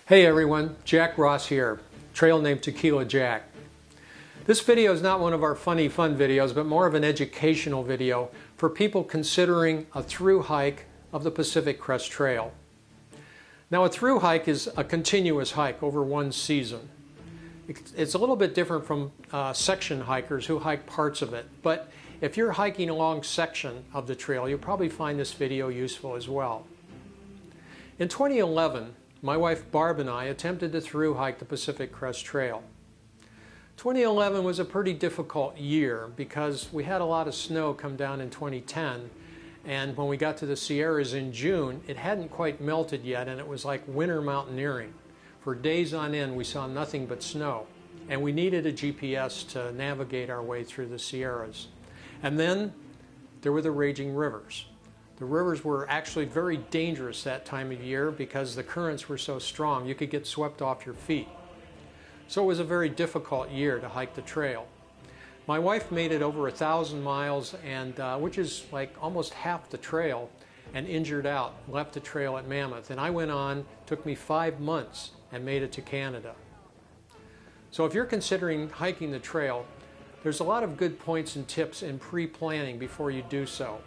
Hey everyone, Jack Ross here, trail name Tequila Jack. This video is not one of our funny fun videos, but more of an educational video for people considering a through hike of the Pacific Crest Trail. Now a through hike is a continuous hike over one season. It's a little bit different from section hikers who hike parts of it, but if you're hiking a long section of the trail, you'll probably find this video useful as well. In 2011, my wife Barb and I attempted to through hike the Pacific Crest Trail. 2011 was a pretty difficult year because we had a lot of snow come down in 2010, and when we got to the Sierras in June, it hadn't quite melted yet, and it was like winter mountaineering. For days on end we saw nothing but snow, and we needed a GPS to navigate our way through the Sierras. And then there were the raging rivers. The rivers were actually very dangerous that time of year because the currents were so strong you could get swept off your feet. So it was a very difficult year to hike the trail. My wife made it over 1,000 miles, and which is like almost half the trail, and injured out, left the trail at Mammoth. And I went on, took me 5 months, and made it to Canada. So if you're considering hiking the trail, there's a lot of good points and tips in pre-planning before you do so.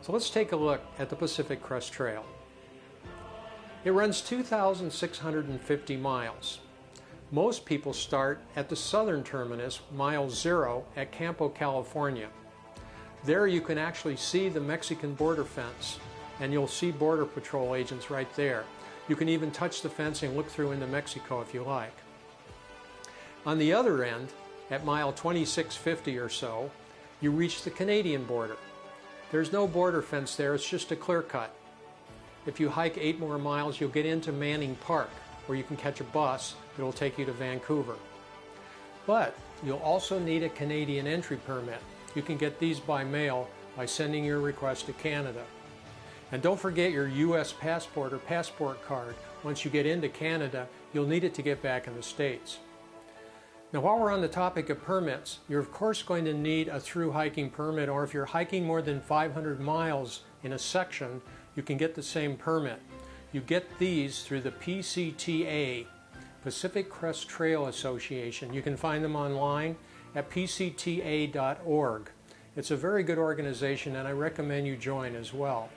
So let's take a look at the Pacific Crest Trail. It runs 2,650 miles. Most people start at the southern terminus, mile 0, at Campo, California. There you can actually see the Mexican border fence, and you'll see Border Patrol agents right there. You can even touch the fence and look through into Mexico if you like. On the other end, at mile 2650 or so, you reach the Canadian border. There's no border fence there, it's just a clear cut. If you hike 8 more miles, you'll get into Manning Park, where you can catch a bus that will take you to Vancouver. But you'll also need a Canadian entry permit. You can get these by mail by sending your request to Canada. And don't forget your U.S. passport or passport card. Once you get into Canada, you'll need it to get back in the States. Now while we're on the topic of permits, you're of course going to need a through hiking permit, or if you're hiking more than 500 miles in a section, you can get the same permit. You get these through the PCTA, Pacific Crest Trail Association. You can find them online at pcta.org. It's a very good organization, and I recommend you join as well.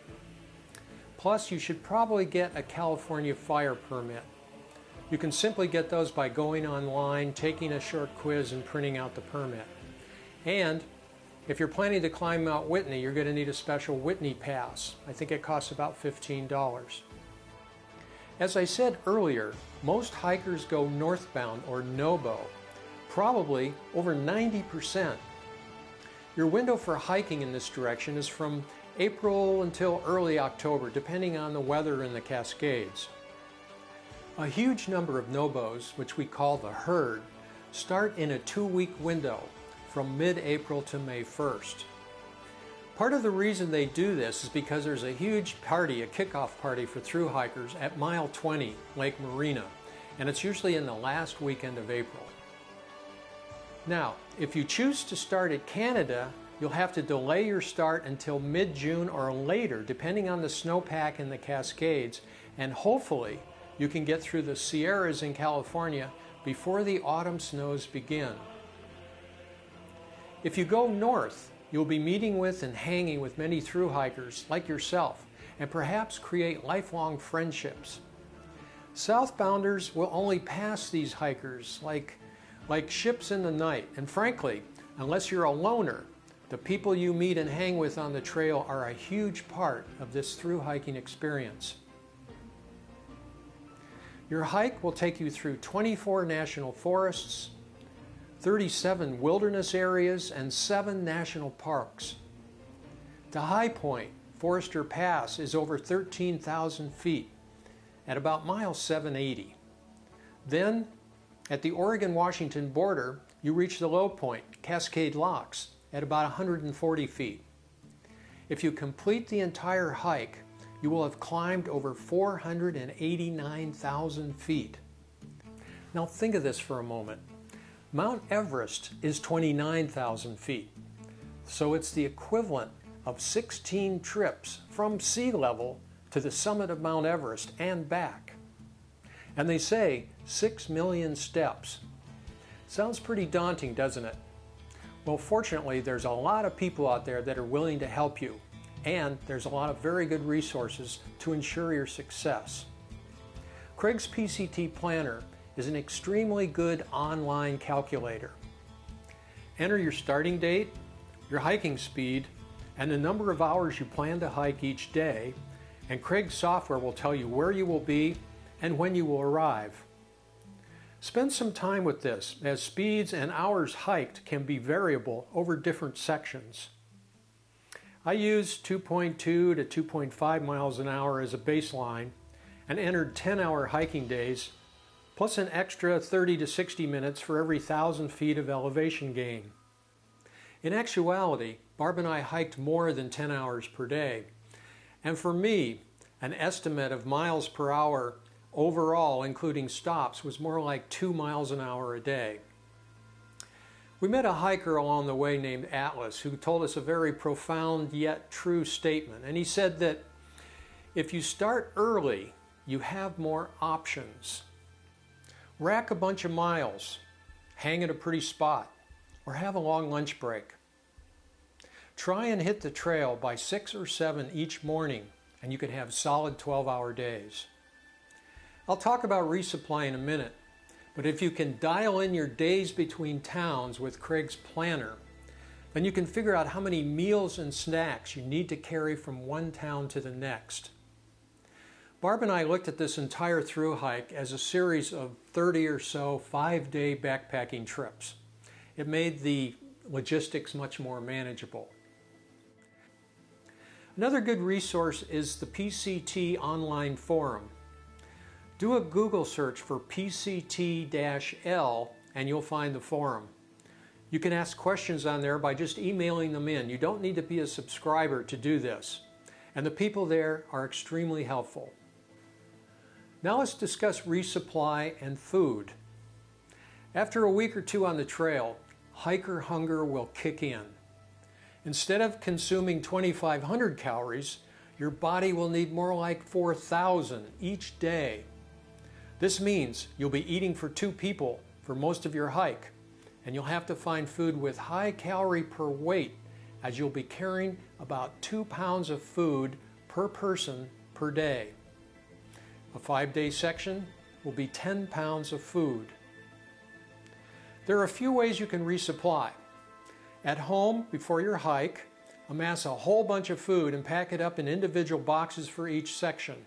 Plus, you should probably get a California fire permit. You can simply get those by going online, taking a short quiz, and printing out the permit. And if you're planning to climb Mount Whitney, you're going to need a special Whitney pass. I think it costs about $15. As I said earlier, most hikers go northbound or NOBO, probably over 90%. Your window for hiking in this direction is from April until early October, depending on the weather in the Cascades. A huge number of NOBOs, which we call the herd, start in a 2-week window from mid-April to May 1st. Part of the reason they do this is because there's a huge party, a kickoff party for through hikers at mile 20, Lake Marina, and it's usually in the last weekend of April. Now, if you choose to start at Canada, you'll have to delay your start until mid-June or later, depending on the snowpack in the Cascades, and hopefully you can get through the Sierras in California before the autumn snows begin. If you go north, you'll be meeting with and hanging with many through hikers like yourself, and perhaps create lifelong friendships. Southbounders will only pass these hikers like ships in the night, and frankly, unless you're a loner, the people you meet and hang with on the trail are a huge part of this through hiking experience. Your hike will take you through 24 national forests, 37 wilderness areas, and 7 national parks. The high point, Forester Pass, is over 13,000 feet at about mile 780. Then, at the Oregon-Washington border, you reach the low point, Cascade Locks, at about 140 feet. If you complete the entire hike, you will have climbed over 489,000 feet. Now think of this for a moment. Mount Everest is 29,000 feet, so it's the equivalent of 16 trips from sea level to the summit of Mount Everest and back. And they say 6 million steps. Sounds pretty daunting, doesn't it? Well, fortunately, there's a lot of people out there that are willing to help you, and there's a lot of very good resources to ensure your success. Craig's PCT Planner is an extremely good online calculator. Enter your starting date, your hiking speed, and the number of hours you plan to hike each day, and Craig's software will tell you where you will be and when you will arrive. Spend some time with this, as speeds and hours hiked can be variable over different sections. I used 2.2 to 2.5 miles an hour as a baseline and entered 10-hour hiking days, plus an extra 30 to 60 minutes for every 1,000 feet of elevation gain. In actuality, Barb and I hiked more than 10 hours per day, and for me, an estimate of miles per hour overall, including stops, was more like 2 miles an hour a day. We met a hiker along the way named Atlas who told us a very profound yet true statement, and he said that if you start early, you have more options. Rack a bunch of miles, hang at a pretty spot, or have a long lunch break. Try and hit the trail by 6 or 7 each morning, and you can have solid 12-hour days. I'll talk about resupply in a minute, but if you can dial in your days between towns with Craig's Planner, then you can figure out how many meals and snacks you need to carry from one town to the next. Barb and I looked at this entire through hike as a series of 30 or so 5-day backpacking trips. It made the logistics much more manageable. Another good resource is the PCT online forum. Do a Google search for PCT-L and you'll find the forum. You can ask questions on there by just emailing them in. You don't need to be a subscriber to do this. And the people there are extremely helpful. Now let's discuss resupply and food. After a week or two on the trail, hiker hunger will kick in. Instead of consuming 2,500 calories, your body will need more like 4,000 each day. This means you'll be eating for 2 people for most of your hike, and you'll have to find food with high calorie per weight, as you'll be carrying about 2 pounds of food per person per day. A 5-day section will be 10 pounds of food. There are a few ways you can resupply. At home, before your hike, amass a whole bunch of food and pack it up in individual boxes for each section.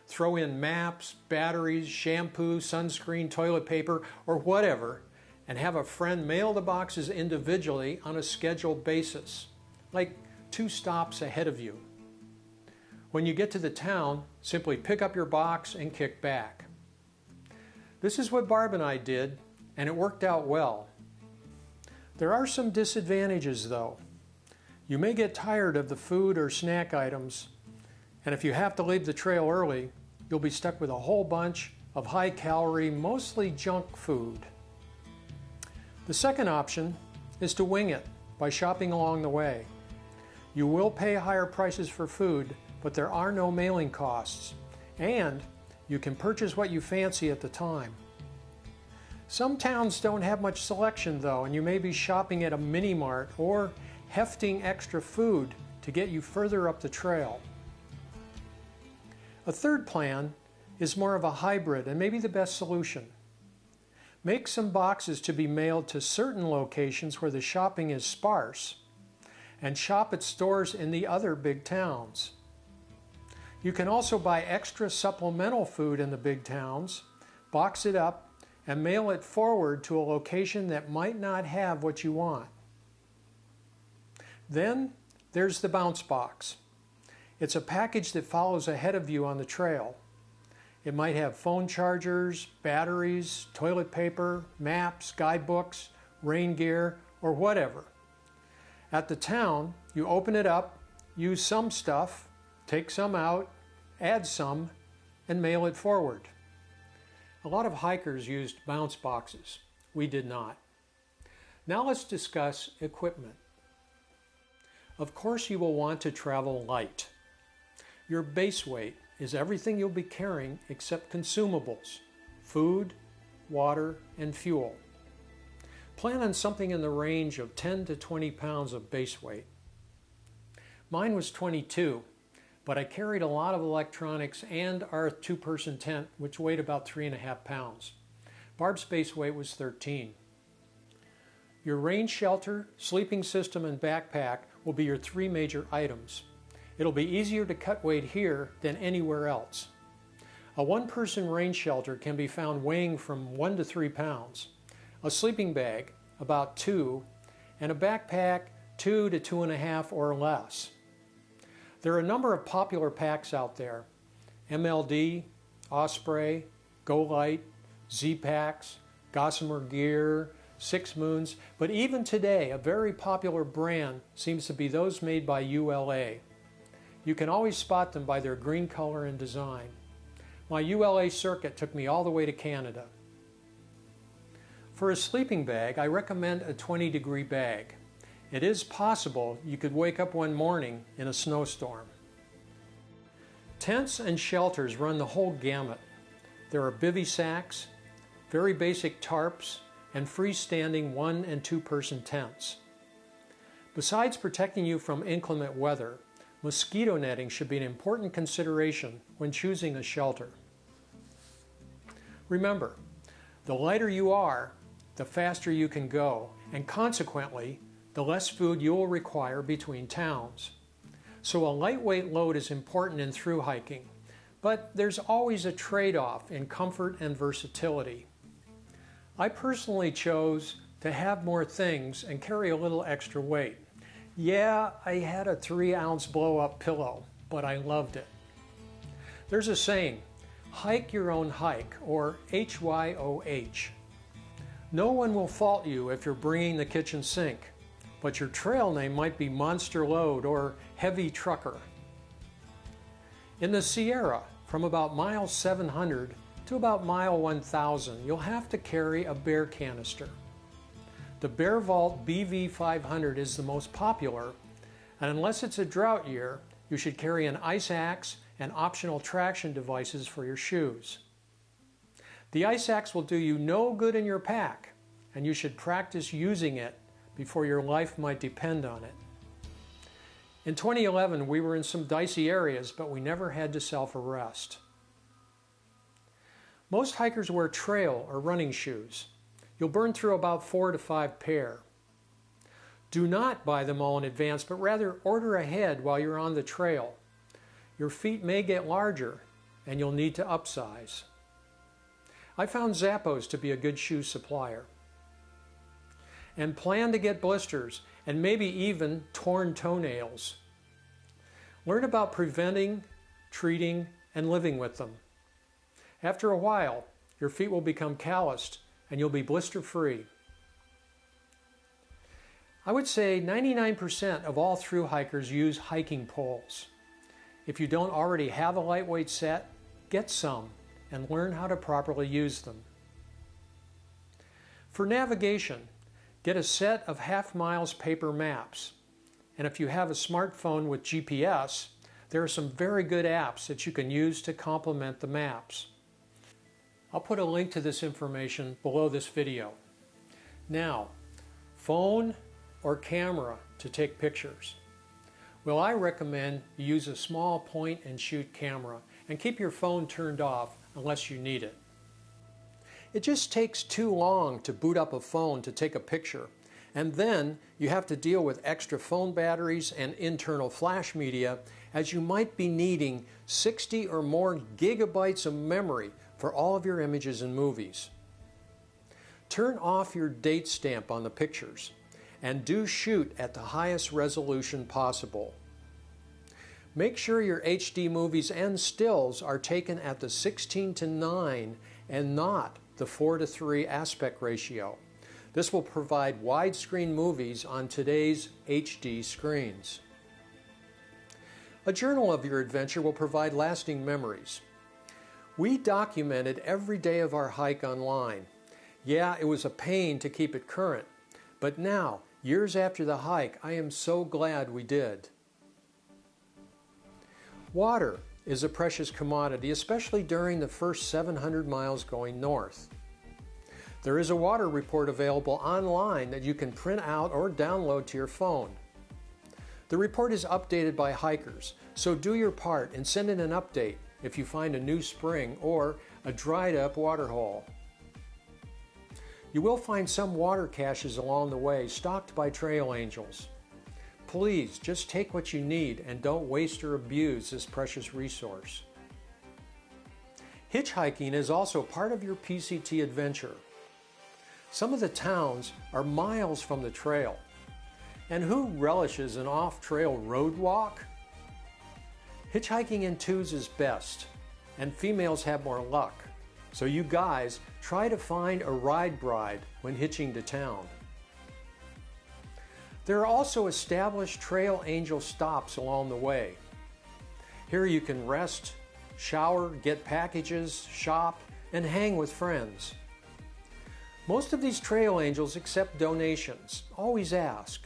Throw in maps, batteries, shampoo, sunscreen, toilet paper, or whatever, and have a friend mail the boxes individually on a scheduled basis, like 2 stops ahead of you. When you get to the town, simply pick up your box and kick back. This is what Barb and I did, and it worked out well. There are some disadvantages though. You may get tired of the food or snack items, and if you have to leave the trail early, you'll be stuck with a whole bunch of high-calorie, mostly junk food. The second option is to wing it by shopping along the way. You will pay higher prices for food, but there are no mailing costs, and you can purchase what you fancy at the time. Some towns don't have much selection though, and you may be shopping at a mini-mart or hefting extra food to get you further up the trail. A third plan is more of a hybrid and maybe the best solution. Make some boxes to be mailed to certain locations where the shopping is sparse, and shop at stores in the other big towns. You can also buy extra supplemental food in the big towns, box it up, and mail it forward to a location that might not have what you want. Then there's the bounce box. It's a package that follows ahead of you on the trail. It might have phone chargers, batteries, toilet paper, maps, guidebooks, rain gear, or whatever. At the town, you open it up, use some stuff, take some out, add some, and mail it forward. A lot of hikers used bounce boxes. We did not. Now let's discuss equipment. Of course you will want to travel light. Your base weight is everything you'll be carrying except consumables, food, water, and fuel. Plan on something in the range of 10 to 20 pounds of base weight. Mine was 22, but I carried a lot of electronics and our two-person tent, which weighed about 3.5 pounds. Barb's base weight was 13. Your rain shelter, sleeping system, and backpack will be your 3 major items. It'll be easier to cut weight here than anywhere else. A one-person rain shelter can be found weighing from 1 to 3 pounds, a sleeping bag about 2, and a backpack 2 to 2.5 or less. There are a number of popular packs out there: MLD, Osprey, Go Light, Z-Packs, Gossamer Gear, Six Moons, but even today a very popular brand seems to be those made by ULA. You can always spot them by their green color and design. My ULA circuit took me all the way to Canada. For a sleeping bag, I recommend a 20-degree bag. It is possible you could wake up one morning in a snowstorm. Tents and shelters run the whole gamut. There are bivy sacks, very basic tarps, and freestanding 1- and 2-person tents. Besides protecting you from inclement weather, mosquito netting should be an important consideration when choosing a shelter. Remember, the lighter you are, the faster you can go, and consequently, the less food you will require between towns. So a lightweight load is important in through hiking, but there's always a trade-off in comfort and versatility. I personally chose to have more things and carry a little extra weight. Yeah, I had a 3-ounce blow-up pillow, but I loved it. There's a saying, hike your own hike, or HYOH. No one will fault you if you're bringing the kitchen sink, but your trail name might be Monster Load or Heavy Trucker. In the Sierra, from about mile 700 to about mile 1000, you'll have to carry a bear canister. The Bear Vault BV500 is the most popular, and unless it's a drought year, you should carry an ice axe and optional traction devices for your shoes. The ice axe will do you no good in your pack, and you should practice using it before your life might depend on it. In 2011, we were in some dicey areas, but we never had to self-arrest. Most hikers wear trail or running shoes. You'll burn through about 4 to 5 pair. Do not buy them all in advance, but rather order ahead while you're on the trail. Your feet may get larger, and you'll need to upsize. I found Zappos to be a good shoe supplier. And plan to get blisters and maybe even torn toenails. Learn about preventing, treating, and living with them. After a while, your feet will become calloused and you'll be blister-free. I would say 99% of all thru hikers use hiking poles. If you don't already have a lightweight set, get some and learn how to properly use them. For navigation, get a set of half-miles paper maps. And if you have a smartphone with GPS, there are some very good apps that you can use to complement the maps. I'll put a link to this information below this video. Now, phone or camera to take pictures. Well, I recommend you use a small point and shoot camera and keep your phone turned off unless you need it. It just takes too long to boot up a phone to take a picture, and then you have to deal with extra phone batteries and internal flash media, as you might be needing 60 or more gigabytes of memory for all of your images and movies. Turn off your date stamp on the pictures and do shoot at the highest resolution possible. Make sure your HD movies and stills are taken at the 16:9 and not the 4:3 aspect ratio. This will provide widescreen movies on today's HD screens. A journal of your adventure will provide lasting memories. We documented every day of our hike online. Yeah, it was a pain to keep it current, but now, years after the hike, I am so glad we did. Water is a precious commodity, especially during the first 700 miles going north. There is a water report available online that you can print out or download to your phone. The report is updated by hikers, so do your part and send in an update if you find a new spring or a dried up water hole. You will find some water caches along the way stocked by trail angels. Please just take what you need and don't waste or abuse this precious resource. Hitchhiking is also part of your PCT adventure. Some of the towns are miles from the trail. And who relishes an off-trail road walk? Hitchhiking in twos is best, and females have more luck. So you guys try to find a ride bride when hitching to town. There are also established trail angel stops along the way. Here you can rest, shower, get packages, shop, and hang with friends. Most of these trail angels accept donations. Always ask.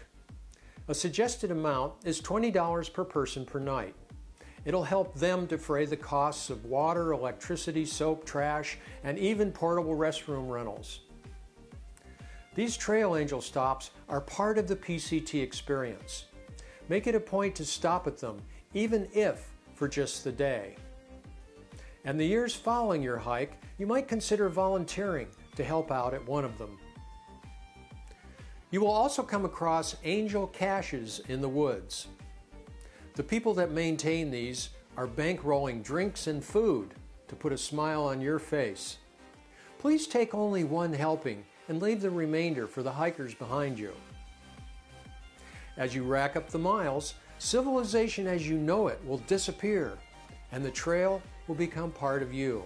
A suggested amount is $20 per person per night. It'll help them defray the costs of water, electricity, soap, trash, and even portable restroom rentals. These trail angel stops are part of the PCT experience. Make it a point to stop at them, even if for just the day. And the years following your hike, you might consider volunteering to help out at one of them. You will also come across angel caches in the woods. The people that maintain these are bankrolling drinks and food to put a smile on your face. Please take only one helping and leave the remainder for the hikers behind you. As you rack up the miles, civilization as you know it will disappear and the trail will become part of you.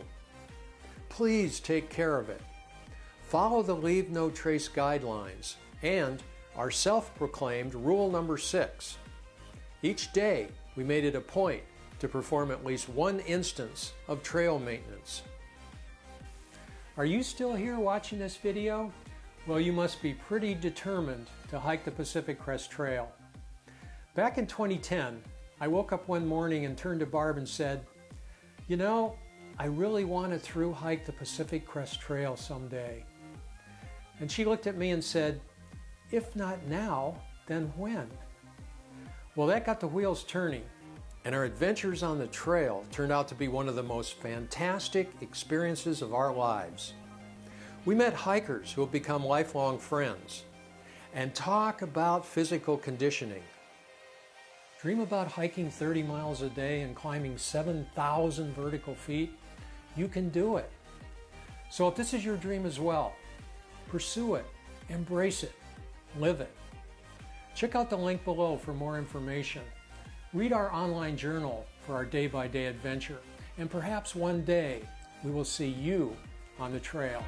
Please take care of it. Follow the Leave No Trace guidelines and our self-proclaimed rule number 6. Each day, we made it a point to perform at least one instance of trail maintenance. Are you still here watching this video? Well, you must be pretty determined to hike the Pacific Crest Trail. Back in 2010, I woke up one morning and turned to Barb and said, "You know, I really want to through hike the Pacific Crest Trail someday." And she looked at me and said, "If not now, then when?" Well, that got the wheels turning, and our adventures on the trail turned out to be one of the most fantastic experiences of our lives. We met hikers who have become lifelong friends, and talk about physical conditioning. Dream about hiking 30 miles a day and climbing 7,000 vertical feet? You can do it. So if this is your dream as well, pursue it, embrace it, live it. Check out the link below for more information. Read our online journal for our day-by-day adventure, and perhaps one day we will see you on the trail.